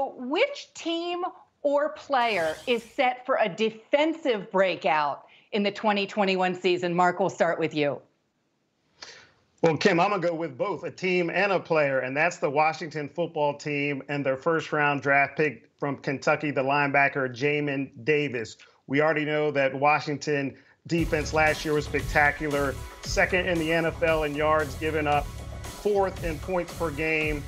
So which team or player is set for a defensive breakout in the 2021 season? Mark, we'll start with you. Well, Kim, I'm going to go with both a team and a player, and that's the Washington football team and their first-round draft pick from Kentucky, the linebacker Jamin Davis. We already know that Washington defense last year was spectacular, second in the NFL in yards given up, fourth in points per game.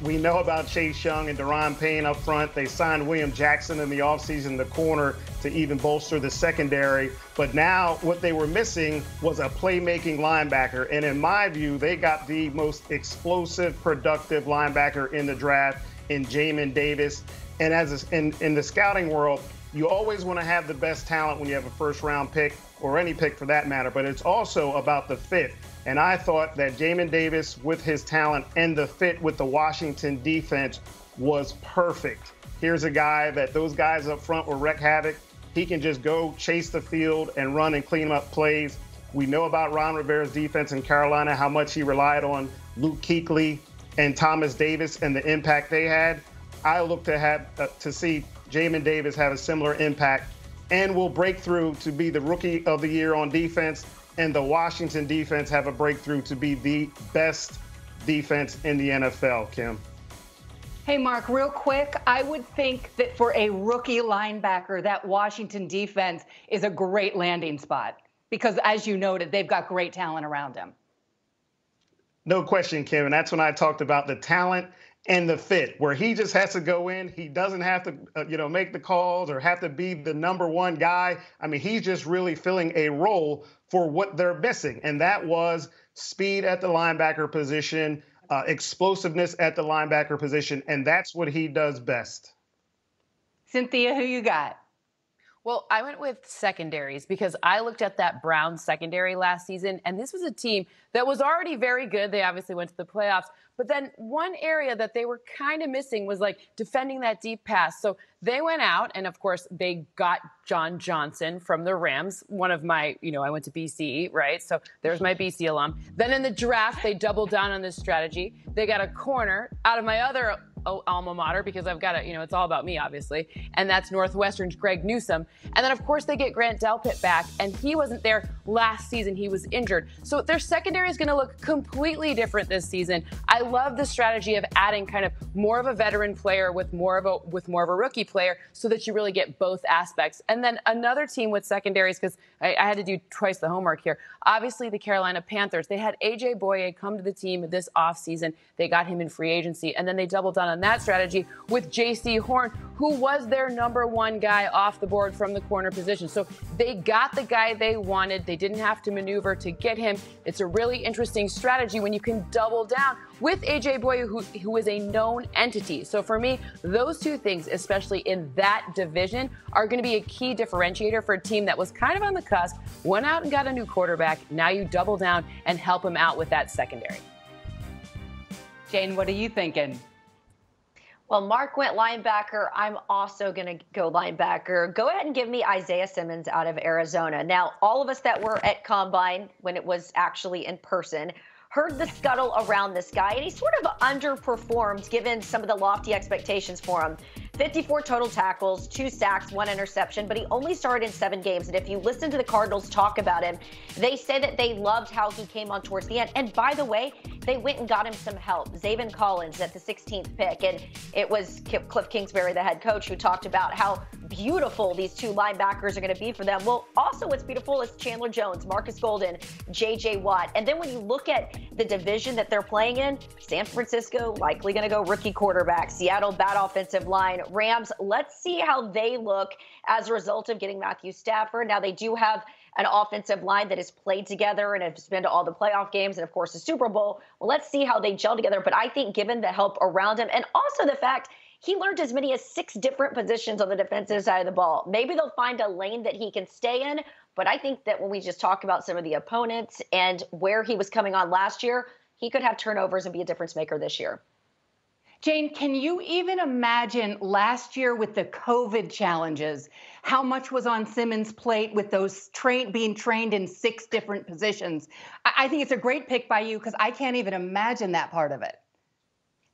We know about Chase Young and Daron Payne up front. They signed William Jackson in the offseason, the corner, to even bolster the secondary. But now what they were missing was a playmaking linebacker. And in my view, they got the most explosive, productive linebacker in the draft in Jamin Davis. And in the scouting world, you always want to have the best talent when you have a first-round pick, or any pick for that matter, but it's also about the fit. And I thought that Jamin Davis, with his talent and the fit with the Washington defense, was perfect. Here's a guy that those guys up front will wreak havoc. He can just go chase the field and run and clean up plays. We know about Ron Rivera's defense in Carolina, how much he relied on Luke Kuechly and Thomas Davis and the impact they had. I look to see Jamin Davis have a similar impact and will break through to be the rookie of the year on defense, and the Washington defense have a breakthrough to be the best defense in the NFL, Kim. Hey, Mark, real quick, I would think that for a rookie linebacker, that Washington defense is a great landing spot because, as you noted, they've got great talent around him. No question, Kim, and that's when I talked about the talent and the fit, where he just has to go in. He doesn't have to, make the calls or have to be the number one guy. I mean, he's just really filling a role for what they're missing, and that was speed at the linebacker position, explosiveness at the linebacker position, and that's what he does best. Cynthia, who you got? Well, I went with secondaries because I looked at that Browns secondary last season, and this was a team that was already very good. They obviously went to the playoffs. But then one area that they were kind of missing was like defending that deep pass. So they went out, and of course, they got John Johnson from the Rams, one of my, I went to BC, right? So there's my BC alum. Then in the draft, they doubled down on this strategy. They got a corner out of my other alma mater because I've got it's all about me, obviously. And that's Northwestern's Greg Newsome. And then, of course, they get Grant Delpit back, and he wasn't there last season. He was injured. So their secondary is going to look completely different this season. I love the strategy of adding kind of more of a veteran player with more of a rookie player so that you really get both aspects. And then another team with secondaries, because I had to do twice the homework here. Obviously, the Carolina Panthers. They had A.J. Boye come to the team this offseason. They got him in free agency, and then they doubled down on that strategy with J.C. Horn, who was their number one guy off the board from the corner position. So they got the guy they wanted. They didn't have to maneuver to get him. It's a really interesting strategy when you can double down with A.J. Boye, who is a known entity. So for me, those two things, especially in that division, are going to be a key differentiator for a team that was kind of on the cusp, went out and got a new quarterback. Now you double down and help him out with that secondary. Jane, what are you thinking? Well, Mark went linebacker. I'm also going to go linebacker. Go ahead and give me Isaiah Simmons out of Arizona. Now, all of us that were at Combine when it was actually in person heard the scuttle around this guy, and he sort of underperformed given some of the lofty expectations for him. 54 total tackles, 2 sacks, 1 interception, but he only started in 7 games. And if you listen to the Cardinals talk about him, they say that they loved how he came on towards the end. And by the way, they went and got him some help. Zaven Collins at the 16th pick. And it was Cliff Kingsbury, the head coach, who talked about how beautiful these 2 linebackers are going to be for them. Well, also what's beautiful is Chandler Jones, Marcus Golden, J.J. Watt. And then when you look at the division that they're playing in, San Francisco likely going to go rookie quarterback, Seattle bad offensive line, Rams, let's see how they look as a result of getting Matthew Stafford. Now, they do have an offensive line that has played together and has been to all the playoff games and, of course, the Super Bowl. Well, let's see how they gel together. But I think given the help around him and also the fact he learned as many as 6 different positions on the defensive side of the ball, maybe they'll find a lane that he can stay in. But I think that when we just talk about some of the opponents and where he was coming on last year, he could have turnovers and be a difference maker this year. Jane, can you even imagine last year with the COVID challenges, how much was on Simmons' plate with those being trained in 6 different positions? I think it's a great pick by you because I can't even imagine that part of it.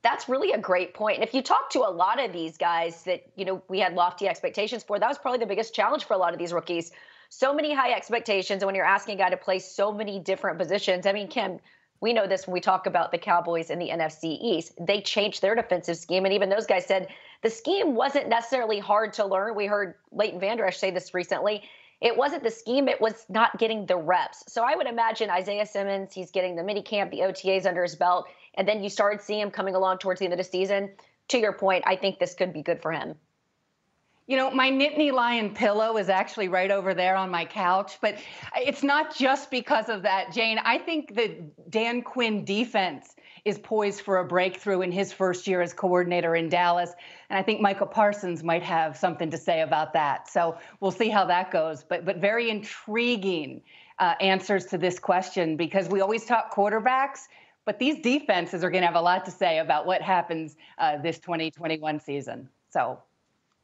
That's really a great point. And if you talk to a lot of these guys that, we had lofty expectations for, that was probably the biggest challenge for a lot of these rookies. So many high expectations. And when you're asking a guy to play so many different positions, I mean, Kim, we know this when we talk about the Cowboys in the NFC East. They changed their defensive scheme. And even those guys said the scheme wasn't necessarily hard to learn. We heard Leighton Vander Esch say this recently. It wasn't the scheme. It was not getting the reps. So I would imagine Isaiah Simmons, he's getting the mini camp, the OTAs under his belt. And then you started seeing him coming along towards the end of the season. To your point, I think this could be good for him. My Nittany Lion pillow is actually right over there on my couch, but it's not just because of that, Jane. I think the Dan Quinn defense is poised for a breakthrough in his first year as coordinator in Dallas. And I think Micah Parsons might have something to say about that. So we'll see how that goes. But very intriguing answers to this question, because we always talk quarterbacks, but these defenses are going to have a lot to say about what happens this 2021 season. So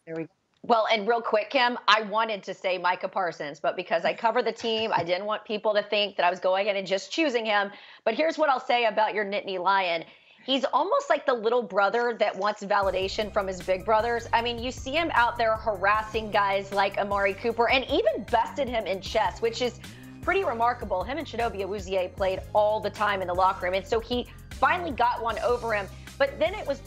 there we go. Well, and real quick, Kim, I wanted to say Micah Parsons, but because I cover the team, I didn't want people to think that I was going in and just choosing him. But here's what I'll say about your Nittany Lion. He's almost like the little brother that wants validation from his big brothers. I mean, you see him out there harassing guys like Amari Cooper and even bested him in chess, which is pretty remarkable. Him and Chidobe Awuzie played all the time in the locker room. And so he finally got one over him. But then it was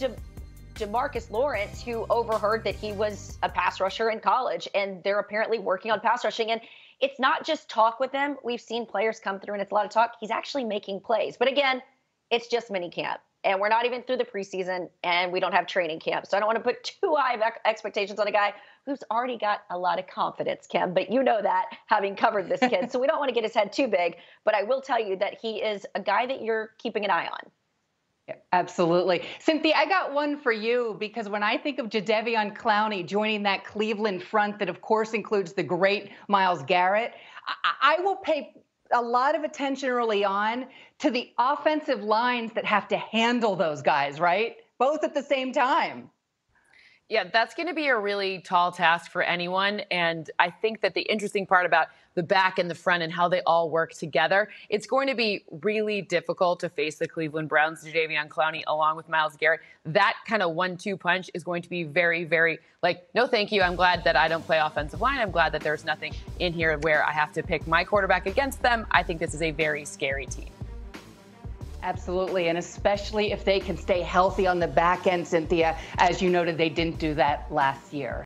DeMarcus Lawrence, who overheard that he was a pass rusher in college, and they're apparently working on pass rushing. And it's not just talk with them. We've seen players come through and it's a lot of talk. He's actually making plays. But again, it's just mini camp, and we're not even through the preseason, and we don't have training camp. So I don't want to put too high of expectations on a guy who's already got a lot of confidence, Kim. But you know that, having covered this kid. So we don't want to get his head too big. But I will tell you that he is a guy that you're keeping an eye on. Yeah, absolutely. Cynthia, I got one for you, because when I think of Jadeveon Clowney joining that Cleveland front that, of course, includes the great Myles Garrett, I will pay a lot of attention early on to the offensive lines that have to handle those guys, right? Both at the same time. Yeah, that's going to be a really tall task for anyone. And I think that the interesting part about the back and the front and how they all work together, it's going to be really difficult to face the Cleveland Browns, Jadeveon Clowney, along with Myles Garrett. That kind of 1-2 punch is going to be very, very no, thank you. I'm glad that I don't play offensive line. I'm glad that there's nothing in here where I have to pick my quarterback against them. I think this is a very scary team. Absolutely, and especially if they can stay healthy on the back end, Cynthia. As you noted, they didn't do that last year.